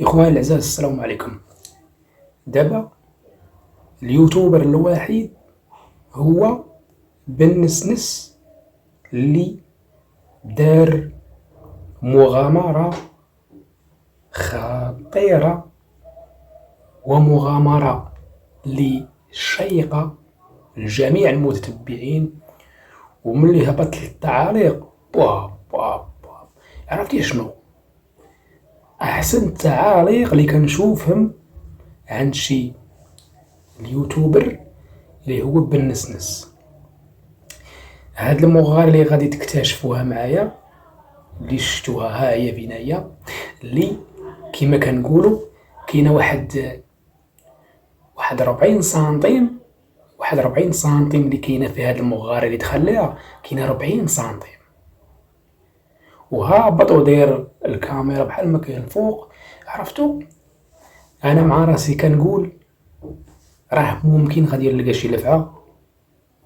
إخواني الأعزاء، السلام عليكم. دابا اليوتيوبر الوحيد هو بنسنس اللي دار مغامرة خطيرة ومغامرة اللي شيقة لجميع المتتبعين، وملي هبط التعاليق بواب بواب بواب. عرفتي شنو أحسن التعاليق اللي كنشوفهم عند شي اليوتيوبر اللي هو بنسنس؟ هاد المغامرة اللي غادي تكتشفوها معايا، اللي شفتوها ها هي بنايا، اللي كما كنقولوا كاينه واحد 40 سنتيم، واحد 40 سنتيم اللي كاينه في هاد المغاره اللي دخل ليها، كاينه 40 سنتيم. وهابط وداير الكاميرا بحال ما كاين الفوق. عرفتو انا مع راسي كنقول راه ممكن غادي نلقى شي لفعه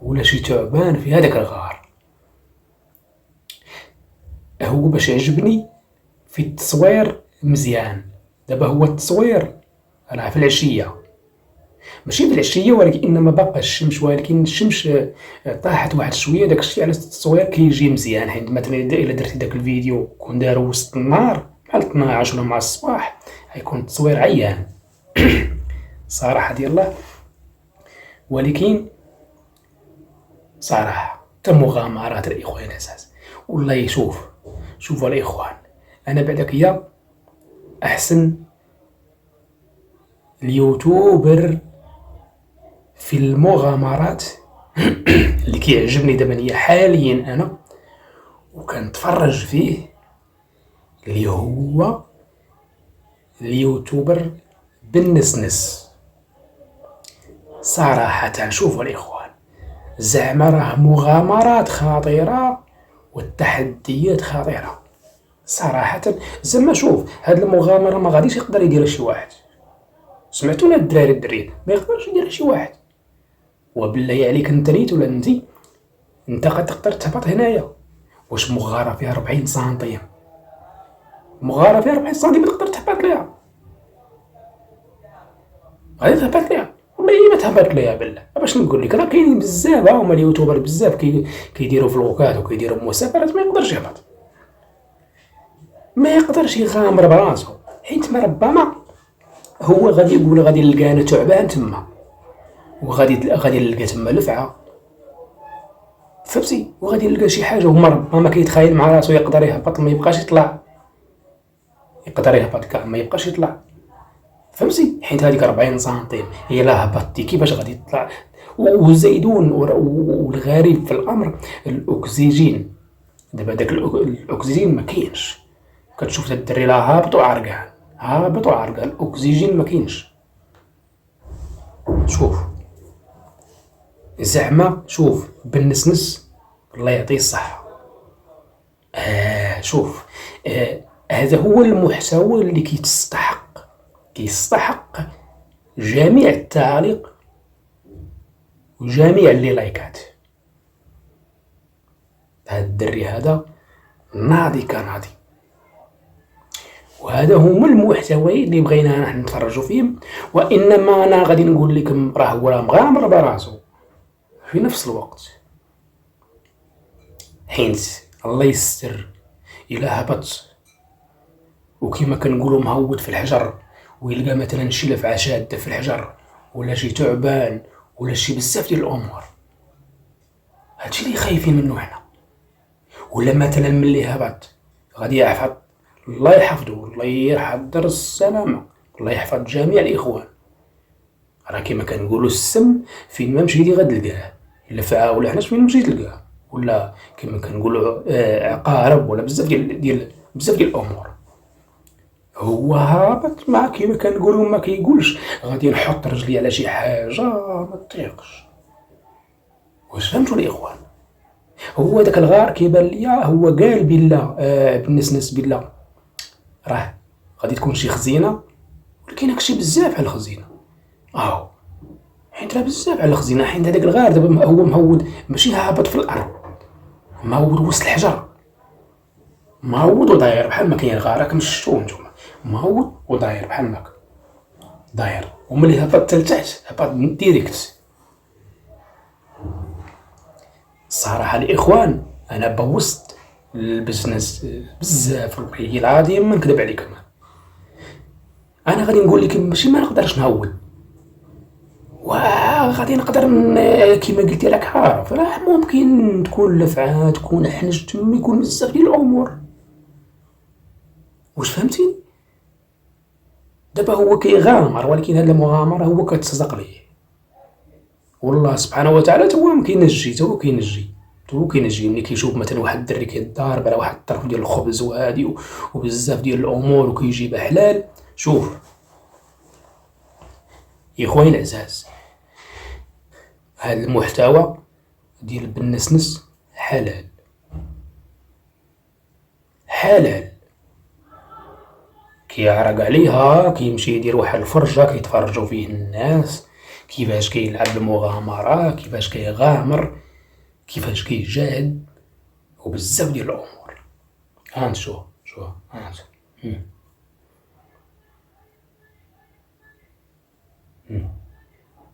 ولا شي تعبان في هذاك الغار. هو باش عجبني في التصوير مزيان. دابا هو التصوير راه في العشيه، ماشي في العشيه، ولكن انما باقا الشمس، ولكن الشمس طاحت واحد شويه، داك الشيء على التصوير كيجي مزيان. حيت مثلا الا درتي داك الفيديو كون دارو وسط النهار بحال 12 ولا مع الصباح، غيكون التصوير عيان صراحه ديال الله. ولكن صراحه حتى مغامرات الاخوان الاساس والله. شوفوا الاخوان، انا بعدك هي احسن اليوتيوبر في المغامرات اللي كيعجبني دابا هي حاليا انا وكنتفرج فيه، اللي هو اليوتيوبر بنسنس. صراحة شوفوا الاخوان، زعما راه مغامرات خطيرة والتحديات خطيرة صراحة. زعما شوف، هاد المغامرة ما غاديش يقدر يديرها شي واحد. سمعتونا الدراري الدريات، ما يقدرش يديرها شي واحد. وبالله عليك انت نيت ولا انت قد تقدر تهبط هنايا؟ واش مغاره فيها 40 سنتيم، مغاره فيها 40 سنتيم تقدر تهبط ليها؟ غادي تهبط ليها؟ والله ما تهبط ليها بالله. باش نقول لك، راه كاينين بزاف هما اليوتيوبر بزاف كيديروا فلوقات وكيديروا مسافرات، ما يقدرش يهبط، ما يقدرش يغامر براسو، حيت ما ربما هو غادي يقول غادي نلقى انا تعبان تما، وغادي نلقى تما لفعه، فهمتي، وغادي نلقى شي حاجه. هما ربما كيتخايل مع راسو يقدر يهبط ما يبقاش يطلع، يقدر يهبط كاع ما يبقاش يطلع، فهمتي، حيت هذيك 40 سنتيم الا هبطتي كيفاش غادي تطلع؟ وزيدون والغريب في الامر الاكسجين. دابا داك الاكسجين ما كاينش، كتشوف الدري لا هابط وعرقان، هابط وعرقان، الاكسجين ما كاينش. شوف زعما شوف بنسنس الله يعطيه الصحة. شوف هذا هو المحتوى اللي كيستحق جميع التعليق وجميع اللي لايكات. هذا الدري هذا ناضي كناضي، وهذا هما المحتوى اللي بغينا نحن نتفرجوا فيهم. وانما انا غادي نقول لكم راه هو مغامر براسو في نفس الوقت، حيت الله يستر الا هبط وكما كنقولوا مهود في الحجر، ويلقى مثلا شي لفعه شاده في الحجر، ولا شي تعبان، ولا شي بزاف ديال الامور. هادشي اللي خايفين منه حنا. ولا مثلا ملي هبط غادي يحفظ، الله يحفظه، الله يحضر السلامه، الله يحفظ جميع الاخوان. راه كما كنقولوا السم فين ما مشيتي غتلقاه، لفعه ولا حناش فين مشيت تلقاه، ولا كما كنقولوا عقارب، ولا بزاف ديال الامور. هو هابط مع كيما كنقولوا ما كيقولش غادي نحط رجلي على شي حاجه ما تطيقش. واش فهمتوا الاخوان؟ هو داك الغار كيبان ليا هو قال بالله بالنسنس بالله راه غادي تكون شي خزينه، ولكن هاكشي بزاف على الخزينه. حيت راه بزاف على الخزينه، حيت هذاك الغار دابا هو مهود، ماشي هابط في الارض، مهود وسط الحجر، مهود وداير بحال ما كاين غار. راكم شفتوه نتوما، مهود وداير بحال هكا داير، وملي هبط لتحت هبط ديريكت. الصراحه الاخوان انا بوظت البزنس بزاف والله العظيم ما نكذب عليك. انا غادي نقول لك ماشي ما نقدرش نهود، وغادي نقدر كيما قلتي لك عارف راه ممكن تكون لفعه تكون حنجت يكون بزاف ديال الامور. واش فهمتيني؟ دابا هو كيغامر ولكن هاد المغامره هو كتصدق ليه، والله سبحانه وتعالى تو هو كينجي ملي كيشوف مثلا واحد الدري كيضارب على واحد الطرف ديال الخبز وهادي وبزاف ديال الامور وكيجيبها حلال. شوف يا خويا العزاز، هذا المحتوى ديال بالنسنس حلال حلال، كيعرق عليها كيمشي يدير واحد الفرجه كيتفرجوا فيه الناس كيفاش كيلعب المغامره، كيفاش كيغامر، كيفاش كيجاهد وبزاف ديال الامور. هانت شوف هانت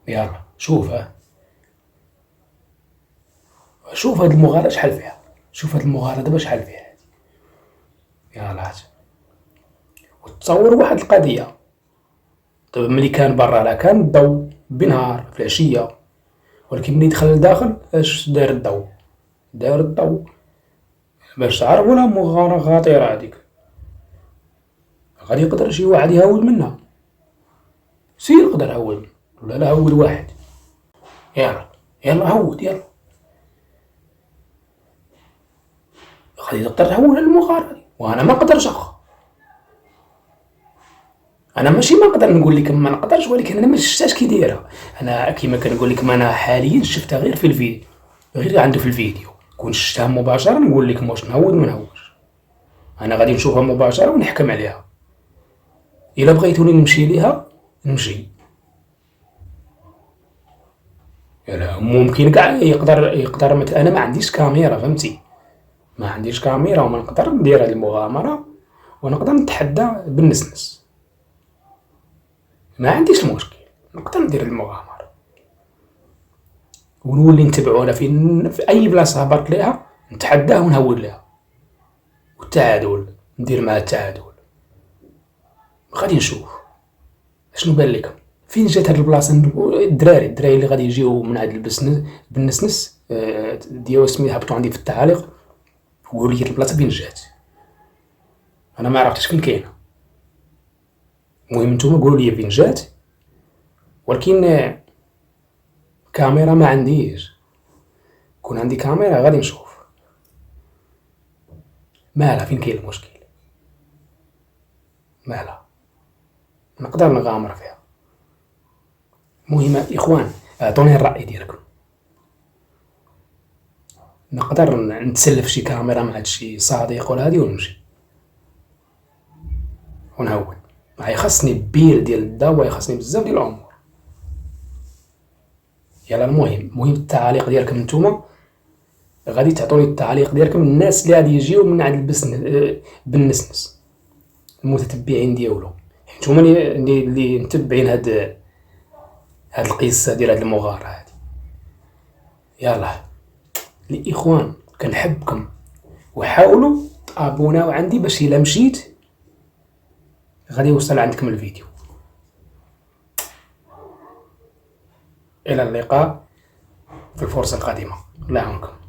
يلا شوف شوف هاد المغامره شحال فيها، شوف هاد المغامره دابا شحال فيها هادي. يلا هات وتصور واحد القضيه. طيب ملي كان برا راه كان الضو بنهار في العشيه، ولكن ملي دخل لداخل اش دار الضو؟ دار الضو باش تعرفوا لا مغامره خطيره هذيك. غادي يقدر شي واحد يهود منها، سير قدر هود ولا لا هود واحد. يلا هود يلا، غادي تقدر تهول المغامره دي وانا ما نقدرش اخ. انا ماشي ما نقدر نقول لك ما نقدرش، ولكن انا ما شفتهاش كي دايره. انا كيما كنقول لك ما انا حاليا شفتها غير في الفيديو، غير عنده في الفيديو. كون شفتها مباشره نقول لك واش نهود ما نهودش. انا غادي نشوفها مباشره ونحكم عليها. الا بغيتوني نمشي ليها نمشي. لا ممكن كاع يقدر مثلا انا ما عنديش كاميرا فهمتي، ما عنديش كاميرا وما نقدر ندير هذه المغامره ونقدر نتحدى بالنسنس. ما عنديش المشكل نقدر ندير المغامره ونولي نتبعونا في اي بلاصه هبط ليها نتحداه ونهول لها. والتعادل ندير معاه التعادل. غادي نشوف شنو بان لكم فين جات هاد البلاصه. الدراري اللي غادي يجيو من هاد بالنسنس ديالو سميت هبطوا عندي في التعاليق وقولوا لي البلاصه فين جات. انا ما عرفتش فين كاينه، المهم نتوما قولوا لي فين جات. ولكن كاميرا ما عنديش، كون عندي كاميرا غادي نشوف مالها فين كاين المشكل، مالها نقدر نغامر فيها. المهم اخوان اعطوني الراي ديالكم. نقدر نتسلف شي كاميرا مع شي صديق ولا هادي ونمشي ونهود. يخصني بيل ديال الضو، يخصني بزاف ديال الامور. يلا المهم التعاليق ديالكم نتوما غادي تعطوني التعليق ديالكم الناس اللي غادي يجيو من عند بالنسنس المتتبعين ديالو، حيت هما اللي متبعين هاد القصه ديال هاد المغامره هادي. يلا الاخوان كنحبكم وحاولوا تابوناو عندي باش الا مشيت غادي يوصل عندكم الفيديو. الى اللقاء في الفرصه القادمه. الله يعاونكم.